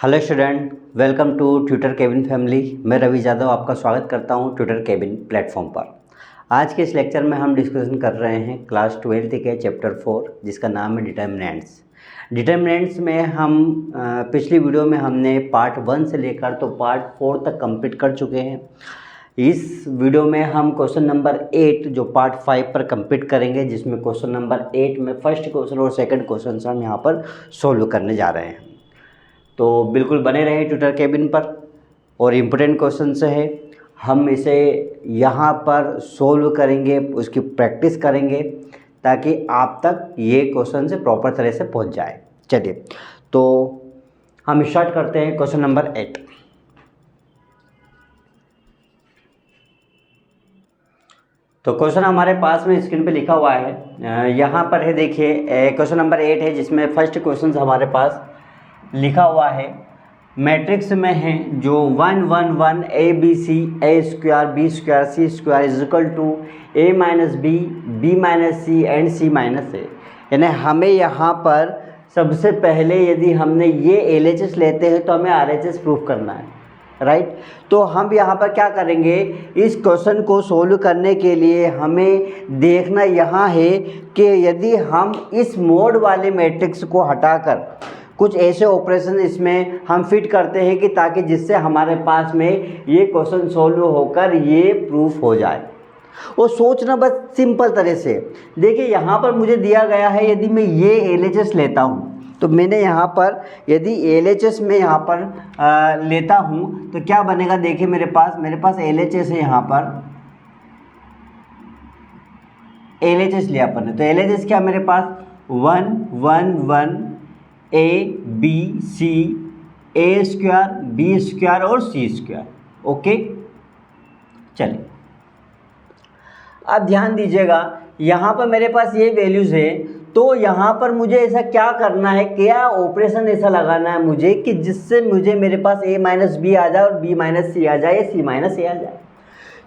Hello student, welcome to tutor cabin family. मैं रवि यादव आपका स्वागत करता हूं ट्यूटर केबिन प्लेटफॉर्म पर। आज के इस लेक्चर में हम डिस्कशन कर रहे हैं क्लास 12th के चैप्टर 4 जिसका नाम है डिटर्मिनेंट्स। डिटर्मिनेंट्स में हम पिछली वीडियो में हमने पार्ट 1 से लेकर तो पार्ट 4 तक कंप्लीट कर चुके हैं। इस वीडियो में हम क्वेश्चन नंबर 8 जो पार्ट 5 पर कंप्लीट करेंगे, जिसमें क्वेश्चन नंबर 8 में फर्स्ट क्वेश्चन और सेकंड क्वेश्चन हम यहाँ पर सोल्व करने जा रहे हैं। तो बिल्कुल बने रहें ट्यूटर केबिन पर। और इम्पोर्टेंट क्वेश्चन से है, हम इसे यहाँ पर सोल्व करेंगे, उसकी प्रैक्टिस करेंगे ताकि आप तक ये क्वेश्चन से प्रॉपर तरह से पहुँच जाए। चलिए तो हम स्टार्ट करते हैं क्वेश्चन नंबर 8। तो क्वेश्चन हमारे पास में स्क्रीन पे लिखा हुआ है, यहाँ पर है, देखिए क्वेश्चन नंबर 8 है जिसमें फर्स्ट क्वेश्चन हमारे पास लिखा हुआ है। मैट्रिक्स में है जो 1 1 1 A B C A square B square C square is equal to A minus B B minus C and C minus A. यानी हमें यहाँ पर सबसे पहले यदि हमने ये LHS लेते हैं तो हमें RHS प्रूफ करना है, राइट। तो हम यहाँ पर क्या करेंगे, इस क्वेश्चन को सोल्व करने के लिए हमें देखना यहाँ है कि यदि हम इस मोड वाले मैट्रिक्स को हटाकर कुछ ऐसे ऑपरेशन इसमें हम फिट करते हैं कि ताकि जिससे हमारे पास में ये क्वेश्चन सोल्व होकर ये प्रूफ हो जाए। और सोचना बस सिंपल तरह से, देखिए यहाँ पर मुझे दिया गया है, यदि मैं ये LHS लेता हूँ तो मैंने यहाँ पर यदि LHS में यहाँ पर लेता हूँ तो क्या बनेगा। देखिए मेरे पास LHS है, यहाँ पर LHS लिया अपन ने, तो LHS क्या मेरे पास 1 1 1 A B C A square B square और सी स्क्वायर। ओके, चलिए अब ध्यान दीजिएगा, यहाँ पर मेरे पास ये वैल्यूज़ है। तो यहाँ पर मुझे ऐसा क्या करना है, क्या ऑपरेशन ऐसा लगाना है मुझे कि जिससे मुझे मेरे पास a माइनस बी आ जाए और b माइनस सी आ जाए या c माइनस ए आ जाए।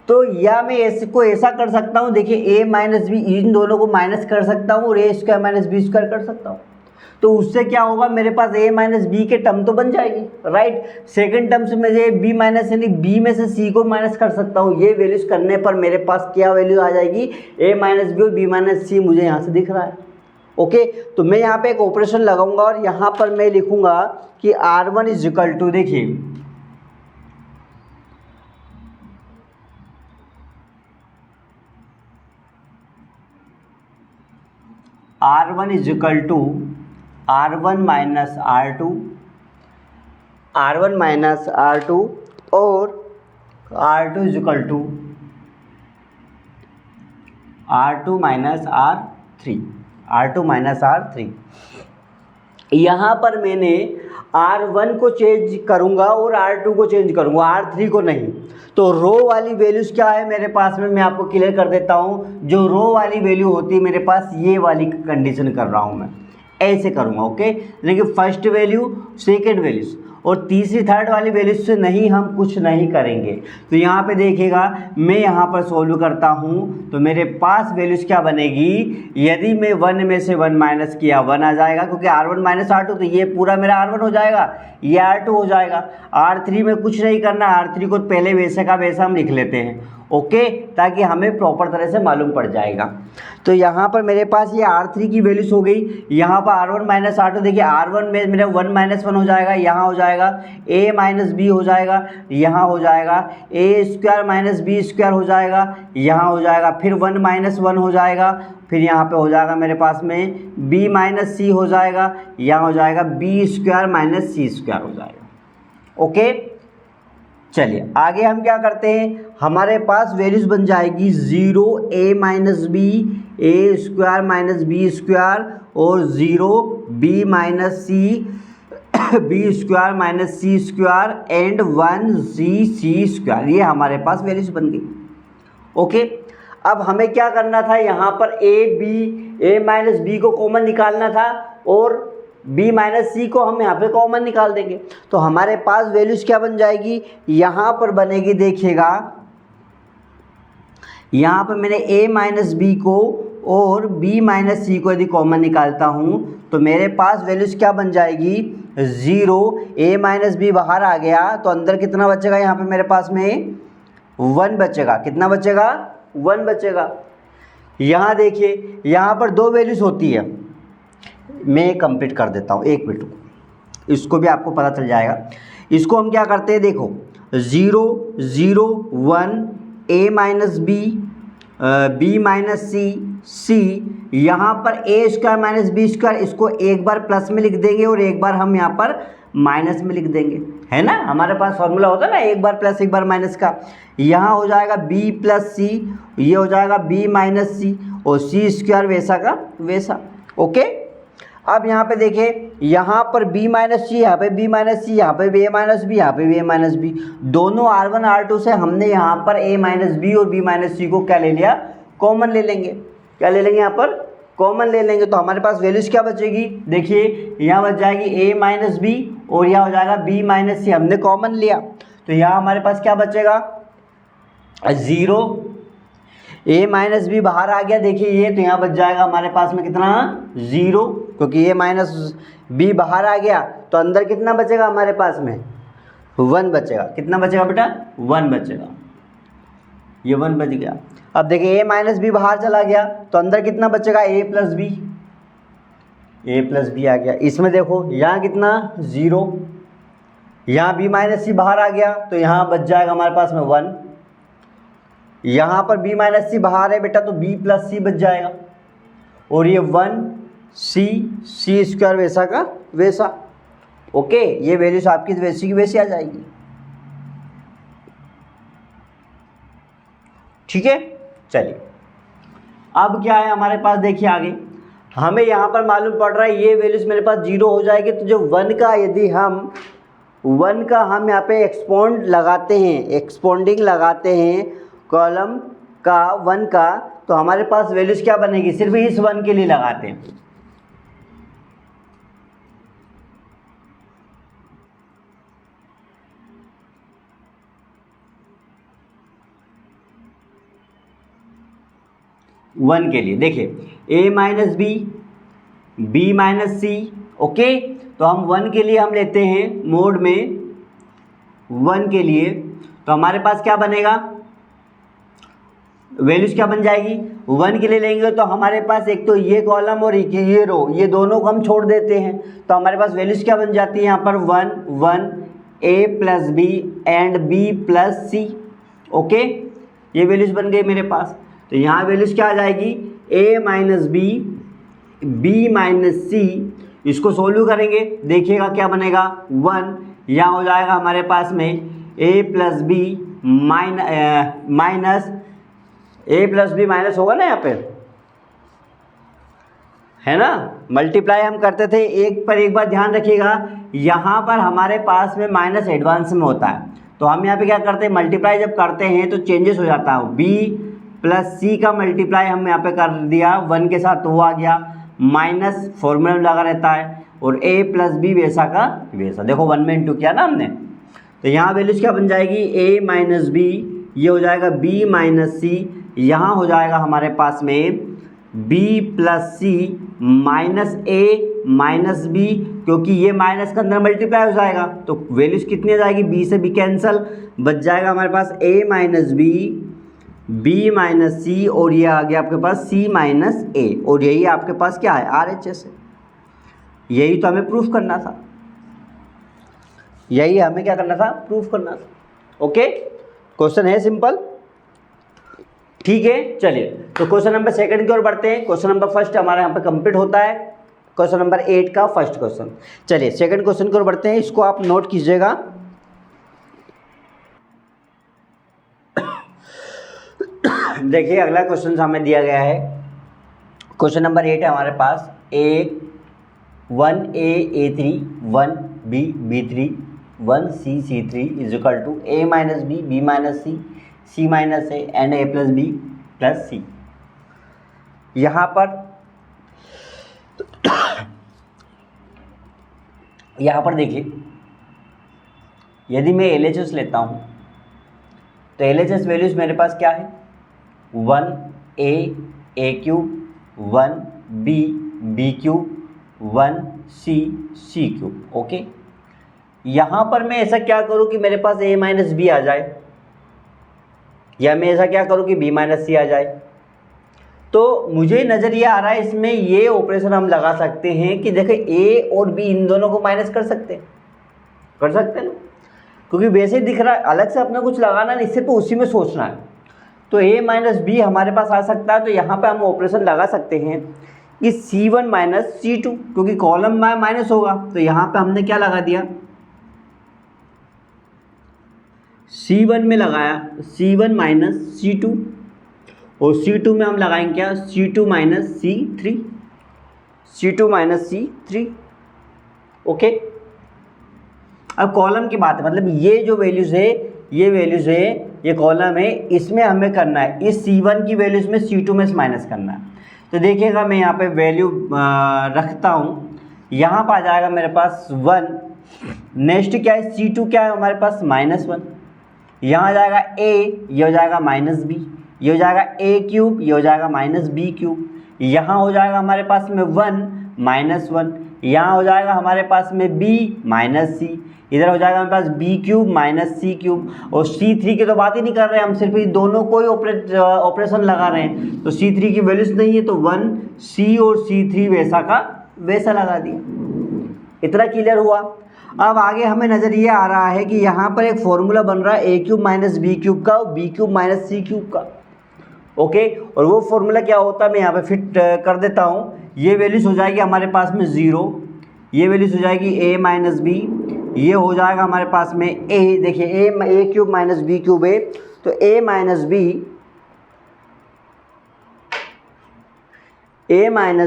तो या मैं इसको ऐसा कर सकता हूँ, देखिए a माइनस बी, इन दोनों को माइनस कर सकता हूँ और a square minus B square कर सकता हूँ। तो उससे क्या होगा, मेरे पास a माइनस बी के टर्म तो बन जाएगी, राइट। सेकंड टर्म से मुझे b माइनस यानी b में से c को माइनस कर सकता हूँ। ये वैल्यूज करने पर मेरे पास क्या वैल्यू आ जाएगी, a माइनस बी और b माइनस सी मुझे यहाँ से दिख रहा है। ओके, तो मैं यहाँ पे एक ऑपरेशन लगाऊंगा और यहाँ पर मैं लिखूंगा कि R1 इज इक्वल टू, देखिए R1 is equal to R1 minus R2, R1 minus R2 और R2 is equal to R2 minus R3, R2 minus R3। यहाँ पर मैंने R1 को चेंज करूँगा और R2 को चेंज करूँगा, R3 को नहीं। तो रो वाली वैल्यूज़ क्या है मेरे पास में, मैं आपको क्लियर कर देता हूँ। जो रो वाली वैल्यू होती है मेरे पास, ये वाली कंडीशन कर रहा हूँ मैं, ऐसे करूँगा। ओके, देखिए फर्स्ट वैल्यू सेकेंड वैल्यूज़ और तीसरी थर्ड वाली वैल्यूज से नहीं, हम कुछ नहीं करेंगे। तो यहाँ पे देखिएगा, मैं यहाँ पर सोल्व करता हूँ तो मेरे पास वैल्यूज क्या बनेगी, यदि मैं 1 में से 1 माइनस किया 1 आ जाएगा, क्योंकि R1 माइनस R2 तो ये पूरा मेरा R1 हो जाएगा, ये R2 हो जाएगा। R3 में कुछ नहीं करना, R3 को पहले वैसे का वैसा हम लिख लेते हैं, ओके, ताकि हमें प्रॉपर तरह से मालूम पड़ जाएगा। तो यहाँ पर मेरे पास ये R3 की वैल्यूज हो गई, यहाँ पर R1 माइनस R2, देखिए R1 में मेरा 1 माइनस 1 हो जाएगा, यहाँ हो जाएगा a माइनस बी हो जाएगा, यहाँ हो जाएगा a square minus B square हो जाएगा, यहाँ हो जाएगा फिर 1 माइनस 1 हो जाएगा, फिर यहाँ पे हो जाएगा मेरे पास में b माइनस सी हो जाएगा, यहाँ हो जाएगा b square minus c square हो जाएगा। ओके, चलिए आगे हम क्या करते हैं, हमारे पास वैल्यूज बन जाएगी 0 a minus b a square minus B square और 0 b minus c b square minus c square and 1 c square. ये हमारे पास वैल्यूज बन गई। ओके, अब हमें क्या करना था, यहाँ पर a माइनस बी को कॉमन निकालना था और b माइनस सी को हम यहाँ पे कॉमन निकाल देंगे। तो हमारे पास वैल्यूज क्या बन जाएगी, यहाँ पर बनेगी, देखिएगा यहाँ पर मैंने a माइनस बी को और b माइनस सी को यदि कॉमन निकालता हूँ तो मेरे पास वैल्यूज क्या बन जाएगी 0, a माइनस बी बाहर आ गया तो अंदर कितना बचेगा यहाँ पे मेरे पास में 1 बचेगा। कितना बचेगा? 1 बचेगा। यहाँ देखिए यहाँ पर 2 वैल्यूज होती है, मैं कंप्लीट कर देता हूँ, 1 मिनट, इसको भी आपको पता चल जाएगा। इसको हम क्या करते हैं, देखो 0 0 1 a minus B B minus C C, यहाँ पर A square minus B square, इसको एक बार प्लस में लिख देंगे और एक बार हम यहाँ पर माइनस में लिख देंगे, है ना। हमारे पास फॉर्मूला होता है ना, एक बार प्लस एक बार माइनस का। यहाँ हो जाएगा b प्लस सी, ये हो जाएगा b माइनस सी, और सी स्क्वायर वैसा का वैसा। ओके, अब यहाँ पे देखिए, यहाँ पर b माइनस सी, यहाँ पे b माइनस सी, यहाँ पे a माइनस बी, यहाँ पे a माइनस बी, दोनों r1 r2 से हमने यहाँ पर a माइनस बी और b माइनस सी को क्या ले लिया, कॉमन ले लेंगे। क्या ले लेंगे? यहाँ पर कॉमन ले लेंगे। तो हमारे पास वैल्यूज क्या बचेगी, देखिए यहाँ बच जाएगी a माइनस बी और यहाँ हो जाएगा b माइनस सी, हमने कॉमन लिया तो यहाँ हमारे पास क्या बचेगा 0, a माइनस बी बाहर आ गया, देखिए ये, तो यहाँ बच जाएगा हमारे पास में कितना 0, क्योंकि a माइनस बी बाहर आ गया तो अंदर कितना बचेगा हमारे पास में 1 बचेगा। कितना बचेगा बेटा? 1 बचेगा, ये 1 बच गया। अब देखिए a माइनस बी बाहर चला गया तो अंदर कितना बचेगा a plus B, a plus B आ गया। इसमें देखो यहाँ कितना 0, यहाँ b माइनस सी बाहर आ गया तो यहाँ बच जाएगा हमारे पास में 1, यहाँ पर b माइनस सी बाहर है बेटा तो b प्लस सी बच जाएगा, और ये 1 सी स्क्वायर वैसा का वैसा। ओके, ये वैल्यूज आपकी वैसी की वैसी आ जाएगी। ठीक है, चलिए अब क्या है हमारे पास, देखिए आगे हमें यहाँ पर मालूम पड़ रहा है ये वैल्यूज मेरे पास 0 हो जाएगी, तो जो 1 का यदि हम 1 का हम यहाँ पे एक्सपोंड लगाते हैं, एक्सपोंडिंग लगाते हैं कॉलम का 1 का, तो हमारे पास वैल्यूज क्या बनेगी, सिर्फ इस 1 के लिए लगाते हैं। वन के लिए देखिए a minus B, b minus c. Okay, तो हम 1 के लिए हम लेते हैं मोड में 1 के लिए, तो हमारे पास क्या बनेगा, वैल्यूज क्या बन जाएगी, 1 के लिए लेंगे तो हमारे पास एक तो ये कॉलम और एक ये रो, ये दोनों को हम छोड़ देते हैं, तो हमारे पास वैल्यूज क्या बन जाती है यहाँ पर 1 1 a plus b and b plus c. Okay, ये वैल्यूज बन गई मेरे पास। तो यहाँ वैल्यूज क्या आ जाएगी, a minus B b minus C, इसको सोल्व करेंगे, देखिएगा क्या बनेगा 1, यहाँ हो जाएगा हमारे पास में a plus b minus a plus b minus होगा ना, यहाँ पे है ना, मल्टीप्लाई हम करते थे एक पर, एक बार ध्यान रखिएगा यहाँ पर हमारे पास में माइनस एडवांस में होता है, तो हम यहाँ पे क्या करते हैं, मल्टीप्लाई जब करते हैं तो चेंजेस हो जाता है, b प्लस सी का मल्टीप्लाई हम यहाँ पे कर दिया 1 के साथ तो वो आ गया, माइनस फॉर्मूला में लगा रहता है, और a प्लस बी वैसा का वैसा, देखो 1 में इंटू किया ना हमने, तो यहाँ वैल्यूज क्या बन जाएगी a माइनस बी, ये हो जाएगा b माइनस सी, यहाँ हो जाएगा हमारे पास में b plus c minus a minus b, क्योंकि ये माइनस के अंदर मल्टीप्लाई हो जाएगा तो वैल्यूज कितनी आ जाएगी, b से b कैंसल, बच जाएगा हमारे पास a minus B b minus C, और ये आ गया आपके पास c माइनस a, और यही आपके पास क्या है RHS है। यही तो हमें प्रूफ करना था, यही हमें क्या करना था, प्रूफ करना था। ओके, क्वेश्चन है सिंपल, ठीक है। चलिए तो क्वेश्चन नंबर 2 की ओर बढ़ते हैं। क्वेश्चन नंबर 1 हमारे यहाँ पे कंप्लीट होता है, क्वेश्चन नंबर 8 का फर्स्ट क्वेश्चन। चलिए 2nd क्वेश्चन की ओर बढ़ते हैं, इसको आप नोट कीजिएगा। देखिए अगला क्वेश्चन हमें दिया गया है, क्वेश्चन नंबर 8 है हमारे पास, a1 a3 1 b3 1 c3 is equal to a minus B b minus C c minus A and a plus B plus C. यहाँ पर देखिए, यदि मैं LHS लेता हूँ तो LHS वैल्यूज मेरे पास क्या है, 1 a cube 1 b b cube 1 c c cube. Okay, यहाँ पर मैं ऐसा क्या करूँ कि मेरे पास a माइनस बी आ जाए, या मैं ऐसा क्या करूँ कि b माइनस सी आ जाए। तो मुझे नज़र ये आ रहा है इसमें ये ऑपरेशन हम लगा सकते हैं कि देखो a और b इन दोनों को माइनस कर सकते हैं ना, क्योंकि वैसे दिख रहा है, अलग से अपना कुछ लगाना नहीं, सिर्फ उसी में सोचना है। तो a माइनस बी हमारे पास आ सकता है, तो यहाँ पे हम ऑपरेशन लगा सकते हैं कि c1 माइनस c2, क्योंकि कॉलम में माइनस होगा, तो यहाँ पे हमने क्या लगा दिया, C1 में लगाया C1 माइनस C2, और C2 में हम लगाएंगे क्या, C2 minus C3, C2 minus C3। Okay, अब कॉलम की बात है, मतलब ये जो वैल्यूज़ है, ये कॉलम है, इसमें हमें करना है, इस C1 की वैल्यूज़ में C2 में से माइनस करना है। तो देखिएगा मैं यहाँ पे वैल्यू रखता हूँ, यहाँ पर आ जाएगा मेरे पास 1, नेक्स्ट क्या है C2 क्या है हमारे पास -1, यहाँ आ जाएगा a, ये हो जाएगा माइनस बी, ये हो जाएगा a क्यूब, ये हो जाएगा माइनस बी क्यूब, यहाँ हो जाएगा हमारे पास में 1 -1, यहाँ हो जाएगा हमारे पास में b माइनस सी, इधर हो जाएगा हमारे पास b cube minus c cube, और C3 की तो बात ही नहीं कर रहे हम, सिर्फ ये दोनों को ही ऑपरेशन लगा रहे हैं। तो C3 की वैल्यूज नहीं है, तो 1 C और C3 वैसा का वैसा लगा दिया। इतना क्लियर हुआ। अब आगे हमें नज़र ये आ रहा है कि यहाँ पर एक फॉर्मूला बन रहा है a cube minus b cube का और b cube minus c cube का। ओके, और वो फॉर्मूला क्या होता है मैं यहाँ पे फिट कर देता हूँ। ये वैल्यूज हो जाएगी हमारे पास में 0, ये वैल्यूज हो जाएगी a माइनस बी, ये हो जाएगा हमारे पास में a, देखिए a cube minus b cube है, तो a माइनस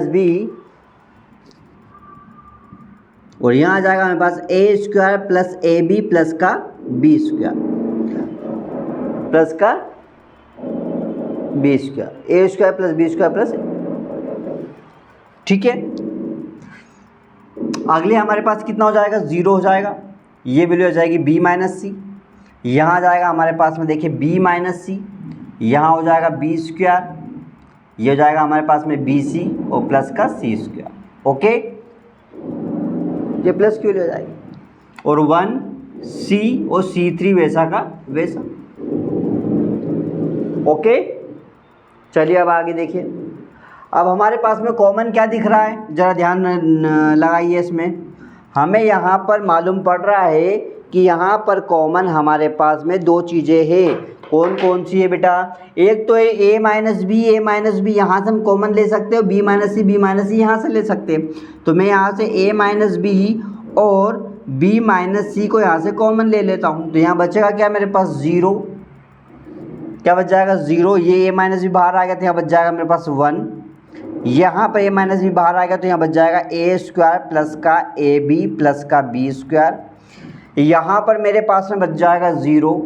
बी, और यहाँ आ जाएगा हमारे पास a square plus A B plus का बी स्क्वायर प्लस का B square, A square plus B square plus, ठीक है। अगले हमारे पास कितना हो जाएगा, 0 हो जाएगा, ये वैल्यू हो जाएगी b माइनस सी, यहाँ आ जाएगा हमारे पास में देखिए b माइनस सी, यहाँ हो जाएगा बी स्क्वायर, ये हो जाएगा हमारे पास में बी सी और प्लस का सी स्क्वायर। ओके, ये प्लस क्यों हो जाएगी, और 1 C और C3 वैसा का वैसा। ओके, चलिए अब आगे देखिए। अब हमारे पास में कॉमन क्या दिख रहा है, ज़रा ध्यान लगाइए इसमें। हमें यहाँ पर मालूम पड़ रहा है कि यहाँ पर कॉमन हमारे पास में दो चीज़ें हैं। कौन कौन सी है बेटा, एक तो है a माइनस बी, यहाँ से हम कॉमन ले सकते हो, b माइनस सी यहाँ से ले सकते हैं। तो मैं यहाँ से a माइनस बी और b माइनस सी को यहाँ से कॉमन ले लेता हूँ। तो यहाँ बचेगा क्या मेरे पास 0, क्या बच जाएगा 0, ये a माइनस बी बाहर आ गया तो यहाँ बच जाएगा मेरे पास 1, यहाँ पर a माइनस बी बाहर आ गया तो यहाँ बच जाएगा a स्क्वायर प्लस का ए बी प्लस का बी स्क्वायर, यहाँ पर मेरे पास में बच जाएगा 0,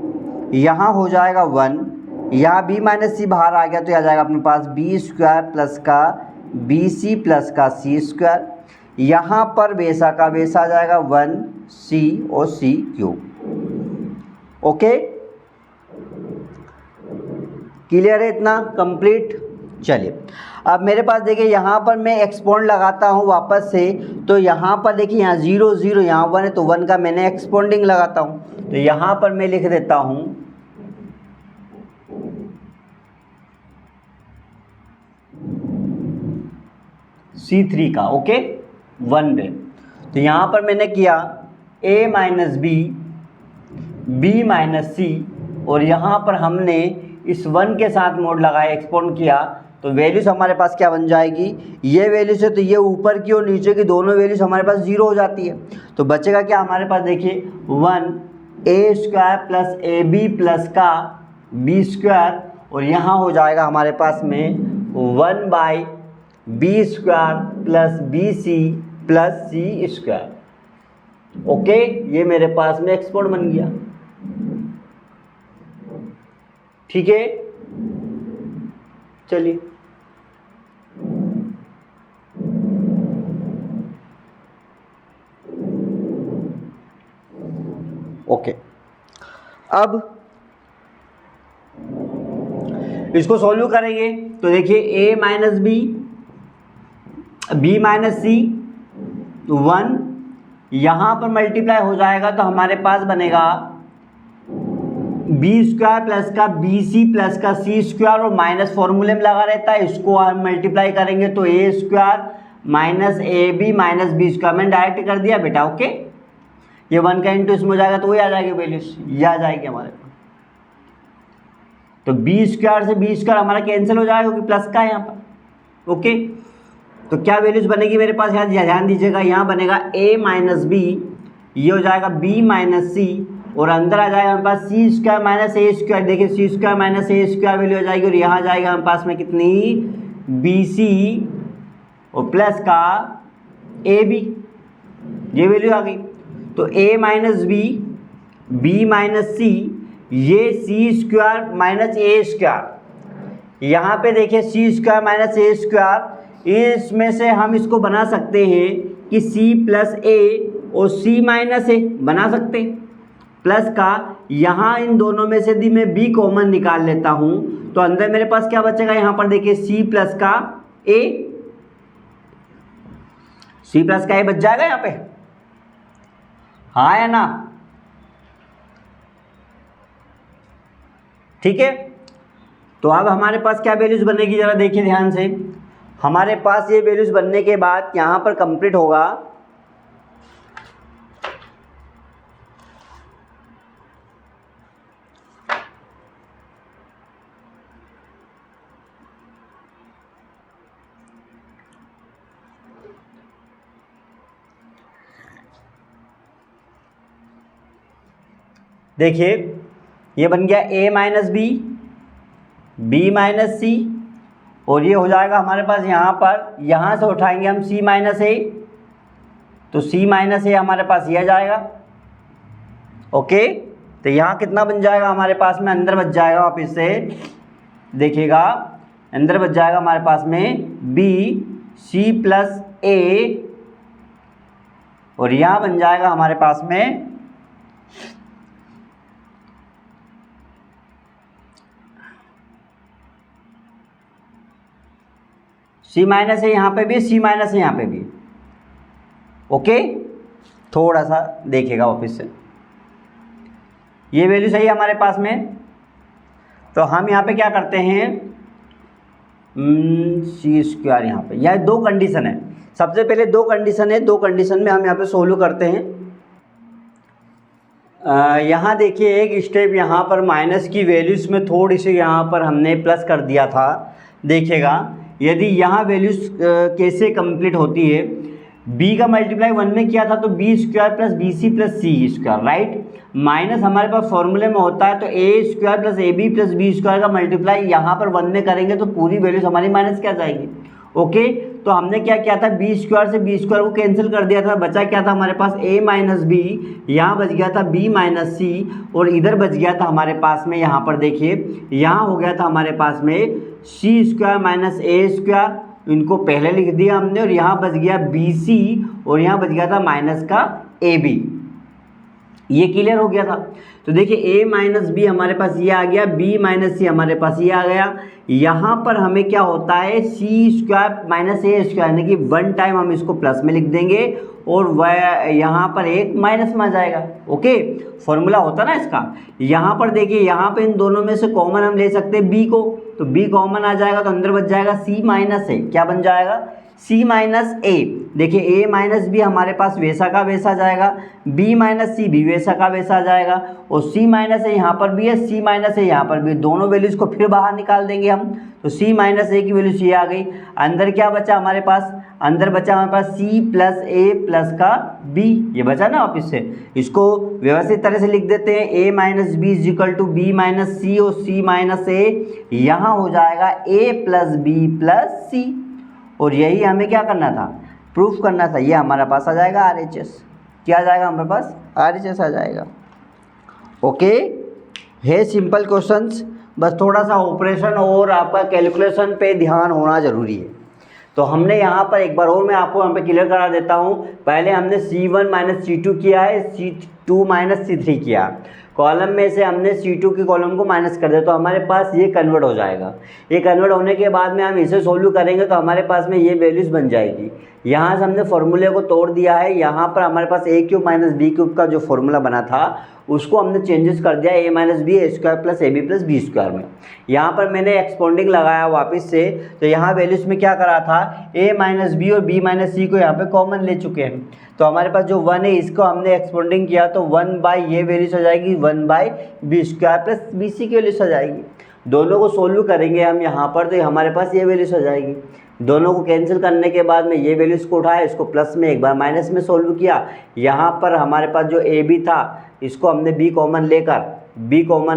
यहाँ हो जाएगा 1, यहाँ b माइनस सी बाहर आ गया तो आ जाएगा अपने पास बी स्क्वायर प्लस का बी सी प्लस का सी स्क्वायर, यहाँ पर वैसा का वैसा आ जाएगा 1 C और C क्यूब। ओके, क्लियर है, इतना कंप्लीट। चलिए अब मेरे पास देखिए यहाँ पर मैं एक्सपोनेंट लगाता हूँ वापस से, तो यहाँ पर देखिए यहाँ 0 0 यहाँ 1 है तो 1 का मैंने एक्सपोनेंटिंग लगाता हूँ। तो यहाँ पर मैं लिख देता हूँ C3 का, ओके 1 पे। तो यहाँ पर मैंने किया a minus B, b minus C, और यहाँ पर हमने इस 1 के साथ मोड लगाया, एक्सपोनेंट किया, तो वैल्यूज हमारे पास क्या बन जाएगी, ये वैल्यूज है तो ये ऊपर की और नीचे की दोनों वैल्यूज हमारे पास 0 हो जाती है। तो बचेगा क्या हमारे पास, देखिए 1 a square plus A B plus का बी स्क्वायर, और यहाँ हो जाएगा हमारे पास में 1 by b square plus B C plus C square. Okay, ये मेरे पास में एक्सपोनेंट बन गया, ठीक है। चलिए ओके, अब इसको सॉल्व करेंगे। तो देखिए a minus B b minus C 1, यहाँ पर मल्टीप्लाई हो जाएगा तो हमारे पास बनेगा बी स्क्वायर प्लस का बी सी प्लस का सी स्क्वायर, और माइनस फॉर्मूले में लगा रहता है, इसको हम मल्टीप्लाई करेंगे तो A square minus A B minus B square. मैंने डायरेक्ट कर दिया बेटा, ओके। ये 1 का इंटू इसमें हो जाएगा तो वही आ जाएगी वैल्यूज, ये आ जाएगी हमारे पास। तो बी स्क्वायर से बी स्क्वायर हमारा कैंसिल हो जाएगा क्योंकि प्लस का है यहाँ पर, ओके। तो क्या वैल्यूज बनेगी मेरे पास, यहाँ ध्यान दीजिएगा, यहाँ बनेगा a माइनस बी, ये हो जाएगा b माइनस सी, और अंदर आ जाएगा हमारे पास सी स्क्वायर माइनस ए स्क्वायर। देखिए C square minus A square value हो जाएगी, और यहाँ जाएगा हमारे पास में कितनी, बी सी और प्लस का ए बी, ये वैल्यू आ गई। तो a minus B, B minus C, ये C square minus A square, यहाँ पे देखिए C square minus A square, इसमें से हम इसको बना सकते हैं कि c प्लस ए और c माइनस ए बना सकते हैं, प्लस का यहाँ इन दोनों में से यदि मैं b कॉमन निकाल लेता हूँ तो अंदर मेरे पास क्या बचेगा, यहाँ पर देखिए c प्लस का a, c प्लस का a बच जाएगा यहाँ पे, हाँ या ना, ठीक है। तो अब हमारे पास क्या वैल्यूज बनेगी, जरा देखिए ध्यान से। हमारे पास ये वैल्यूज बनने के बाद यहाँ पर कंप्लीट होगा देखिए ये बन गया a minus B, B minus C, और ये हो जाएगा हमारे पास यहाँ पर, यहाँ से उठाएंगे हम c माइनस ए, तो c माइनस ए हमारे पास ये आ जाएगा, ओके। तो यहाँ कितना बन जाएगा हमारे पास में, अंदर बच जाएगा, वापिस से देखिएगा, अंदर बच जाएगा हमारे पास में b c प्लस a, और यहाँ बन जाएगा हमारे पास में c माइनस है, यहाँ पे भी c माइनस है, यहाँ पे भी, ओके। थोड़ा सा देखिएगा वापस से, ये वैल्यू सही है हमारे पास में। तो हम यहाँ पे क्या करते हैं, सी स्क्वायर, यहाँ पे यह दो कंडीशन है, सबसे पहले दो कंडीशन है, दो कंडीशन में हम यहाँ पे सोल्व करते हैं। यहाँ देखिए एक स्टेप यहाँ पर माइनस की वैल्यूज़ में थोड़ी सी यहाँ पर हमने प्लस कर दिया था, देखिएगा यदि यहाँ वैल्यूज कैसे कंप्लीट होती है, b का मल्टीप्लाई 1 में किया था तो B square plus B C plus सी स्क्वायर, राइट। माइनस हमारे पास फॉर्मूले में होता है तो A square plus A B plus B square का मल्टीप्लाई यहाँ पर 1 में करेंगे तो पूरी वैल्यूज हमारी माइनस क्या जाएगी, ओके। तो हमने क्या किया था, बी स्क्वायर से बी स्क्वायर को कैंसिल कर दिया था, बचा क्या था हमारे पास a माइनस बी, यहाँ बच गया था b माइनस सी, और इधर बच गया था हमारे पास में, यहाँ पर देखिए यहाँ हो गया था हमारे पास में सी स्क्वायर माइनस ए स्क्वायर, इनको पहले लिख दिया हमने, और यहाँ बच गया बी सी, और यहाँ बच गया था माइनस का ए बी, ये क्लियर हो गया था। तो देखिए a माइनस बी हमारे पास ये आ गया, b माइनस सी हमारे पास ये आ गया। यहाँ पर हमें क्या होता है, सी स्क्वायर माइनस ए स्क्वायर, यानी कि 1 टाइम हम इसको प्लस में लिख देंगे और वह यहाँ पर एक माइनस में आ जाएगा, ओके। फॉर्मूला होता ना इसका। यहाँ पर देखिए यहाँ पे इन दोनों में से कॉमन हम ले सकते हैं b को, तो b कॉमन आ जाएगा तो अंदर बच जाएगा c माइनस ए, क्या बन जाएगा, c माइनस ए। देखिए a माइनस बी हमारे पास वैसा का वैसा आ जाएगा, b माइनस सी भी वैसा का वैसा आ जाएगा, और c माइनस ए यहाँ पर भी है, c माइनस ए यहाँ पर भी, दोनों वैल्यूज़ को फिर बाहर निकाल देंगे हम, तो c माइनस ए की वैल्यू c आ गई। अंदर क्या बचा हमारे पास, अंदर बचा हमारे पास c प्लस ए प्लस का b, ये बचा ना। आप इससे इसको व्यवस्थित तरह से लिख देते हैं, a minus B is equal to B minus C, और c माइनस ए यहाँ हो जाएगा a plus B plus C, और यही हमें क्या करना था, प्रूफ करना था। ये हमारे पास आ जाएगा RHS, क्या आ जाएगा हमारे पास, RHS आ जाएगा, ओके। है सिंपल क्वेश्चंस, बस थोड़ा सा ऑपरेशन और आपका कैलकुलेशन पे ध्यान होना ज़रूरी है। तो हमने यहाँ पर एक बार और मैं आपको यहाँ पे क्लियर करा देता हूँ। पहले हमने C1 माइनस C2 किया है, C2 माइनस C3 किया। कॉलम में से हमने C2 की कॉलम को माइनस कर दिया तो हमारे पास ये कन्वर्ट हो जाएगा। ये कन्वर्ट होने के बाद में हम इसे सोल्व करेंगे तो हमारे पास में ये वैल्यूज़ बन जाएगी। यहाँ से हमने फॉर्मूले को तोड़ दिया है। यहाँ पर हमारे पास a cube minus b cube का जो फॉर्मूला बना था उसको हमने चेंजेस कर दिया a minus b a square plus A B plus B square में। यहाँ पर मैंने एक्सपोंडिंग लगाया वापस से, तो यहाँ वैल्यूज़ में क्या करा था, a माइनस बी और b माइनस सी को यहाँ पे कॉमन ले चुके हैं। तो हमारे पास जो 1 है इसको हमने एक्सपोंडिंग किया तो 1 बाई ये वैल्यूज हो जाएगी 1 by b square plus B c की वैल्यूज हो जाएगी। दोनों को सोल्व करेंगे हम यहाँ पर तो हमारे पास ये वैल्यूज हो जाएगी। दोनों को कैंसिल करने के बाद में ये वैल्यूज़ को उठाया, इसको प्लस में एक बार माइनस में सोल्व किया। यहाँ पर हमारे पास जो ए बी था इसको हमने बी कॉमन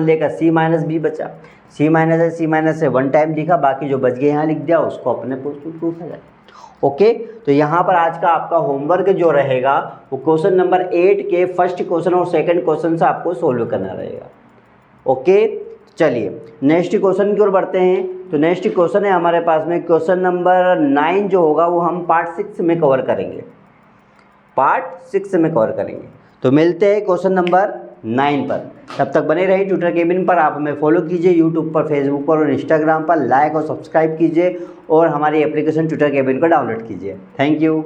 लेकर सी माइनस बी बचा। सी माइनस से 1 टाइम लिखा, बाकी जो बच गए यहाँ लिख दिया, उसको अपने प्रूफ है। ओके, तो यहाँ पर आज का आपका होमवर्क जो रहेगा वो क्वेश्चन नंबर 8 के फर्स्ट क्वेश्चन और सेकंड क्वेश्चन से आपको सोल्व करना रहेगा। ओके, चलिए नेक्स्ट क्वेश्चन की ओर बढ़ते हैं। तो नेक्स्ट क्वेश्चन है हमारे पास में क्वेश्चन नंबर 9 जो होगा वो हम पार्ट 6 में कवर करेंगे। तो मिलते हैं क्वेश्चन नंबर 9 पर। तब तक बने रहिए ट्यूटर केबिन पर। आप हमें फॉलो कीजिए यूट्यूब पर, फेसबुक पर और इंस्टाग्राम पर। लाइक और सब्सक्राइब कीजिए और हमारी एप्लीकेशन ट्यूटर केबिन को डाउनलोड कीजिए। Thank you.